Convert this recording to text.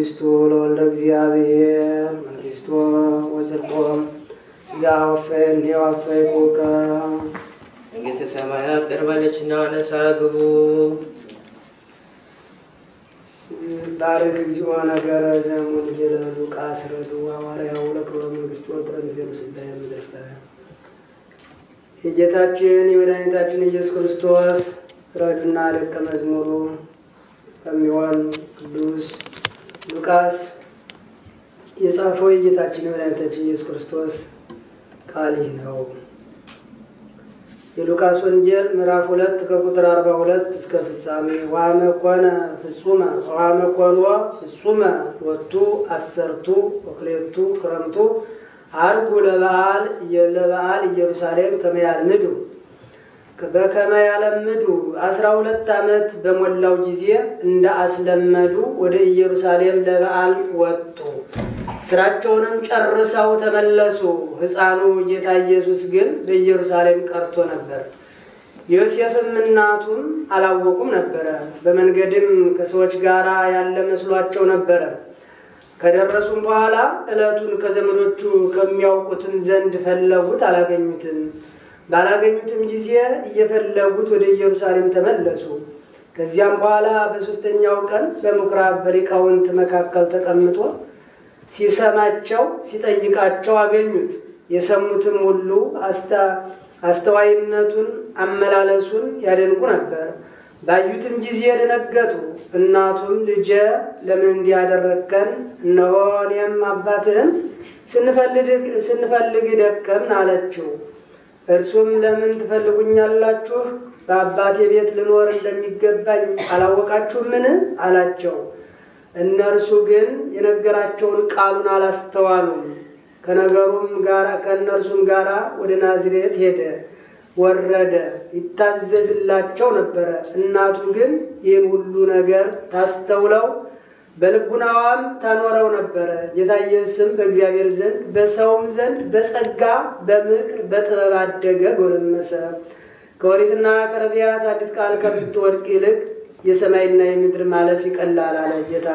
መንግስቱ ለወልደ እግዚአብሔር መንግስቱ ወጽድቆም ዛወፈን የዋፈይ ኮከ መንግሥተ ሰማያት ቀርባለችና ንስሐ ግቡ። ባርክ እግዚኦ ነገረ ዘወንጌለ ሉቃስ ረዱ ሐዋርያው ለክብረ መንግስቱ ወጥረን ስዳይ ምድርታ የጌታችን የመድኃኒታችን ኢየሱስ ክርስቶስ ረዱና ደቀ መዝሙሩ ከሚሆን ቅዱስ ሉቃስ የጻፈው የጌታችን የመድኃኒታችን ኢየሱስ ክርስቶስ ቃል ነው። የሉቃስ ወንጌል ምዕራፍ 2 ከቁጥር 42 እስከ ፍጻሜ ወአመኮነ ፍጹመ ወቱ አሰርቱ ወክሌቱ ክረምቱ አርጉ ለበዓል ኢየሩሳሌም ከመያልምዱ በከመ ያለምዱ 12 ዓመት በሞላው ጊዜ እንደ አስለመዱ ወደ ኢየሩሳሌም ለበዓል ወጡ። ስራቸውንም ጨርሰው ተመለሱ። ሕፃኑ ጌታ ኢየሱስ ግን በኢየሩሳሌም ቀርቶ ነበር። ዮሴፍም እናቱም አላወቁም ነበረ። በመንገድም ከሰዎች ጋር ያለ መስሏቸው ነበረ። ከደረሱም በኋላ ዕለቱን ከዘመዶቹ ከሚያውቁትም ዘንድ ፈለጉት፣ አላገኙትም። ባላገኙትም ጊዜ እየፈለጉት ወደ ኢየሩሳሌም ተመለሱ። ከዚያም በኋላ በሦስተኛው ቀን በምኩራብ በሊቃውንት መካከል ተቀምጦ ሲሰማቸው ሲጠይቃቸው አገኙት። የሰሙትም ሁሉ አስተዋይነቱን አመላለሱን ያደንቁ ነበር። ባዩትም ጊዜ ደነገጡ። እናቱም ልጄ ለምን እንዲያደረግከን? እነሆ እኔም አባትህም ስንፈልግ ደከምን አለችው። እርሱም ለምን ትፈልጉኛላችሁ? በአባቴ ቤት ልኖር እንደሚገባኝ አላወቃችሁምን? አላቸው። እነርሱ ግን የነገራቸውን ቃሉን አላስተዋሉም። ከእነርሱም ጋር ወደ ናዝሬት ሄደ፣ ወረደ፣ ይታዘዝላቸው ነበረ። እናቱ ግን ይህን ሁሉ ነገር ታስተውለው በልቡናዋም ታኖረው ነበረ። ጌታ ኢየሱስም በእግዚአብሔር ዘንድ በሰውም ዘንድ በጸጋ በምክር በጥበብ አደገ፣ ጎለመሰ። ከኦሪትና ከነቢያት አንዲት ቃል ከምትወድቅ ይልቅ የሰማይና የምድር ማለፍ ይቀላል አለ ጌታ።